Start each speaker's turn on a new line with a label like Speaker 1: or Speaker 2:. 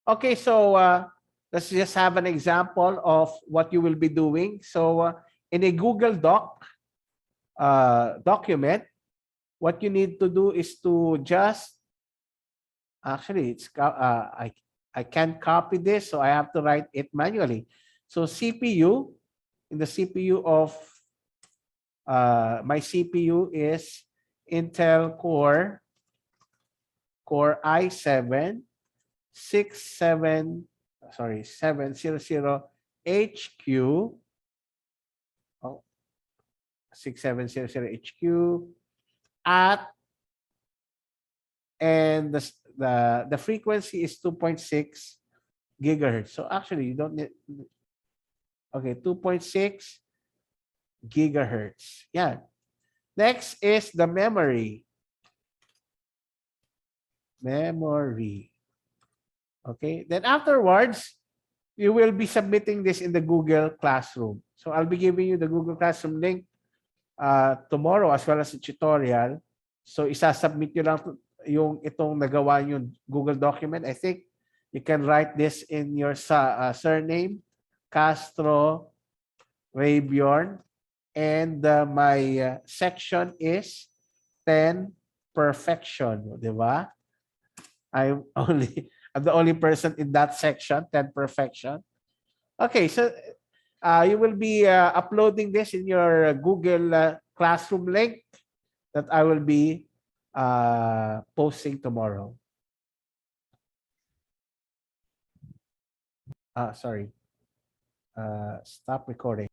Speaker 1: Okay, so let's just have an example of what you will be doing. So in a Google document, what you need to do is to just actually I can't copy this, so I have to write it manually. So CPU, in the CPU of my CPU is Intel Core i7 700 HQ. Oh, 6700 HQ at, and the frequency is 2.6 gigahertz. So actually you don't need, okay, 2.6 gigahertz. Yeah. Next is the memory. Memory. Okay. Then afterwards, you will be submitting this in the Google Classroom. So I'll be giving you the Google Classroom link tomorrow as well as the tutorial. So isasubmit nyo lang yung itong nagawa yung Google document. I think you can write this in your surname, Castro Raybjorn, and my section is 10 perfection, di ba? I'm the only person in that section, 10 perfection. Okay, so you will be uploading this in your Google Classroom link that I will be posting tomorrow. Sorry. Stop recording.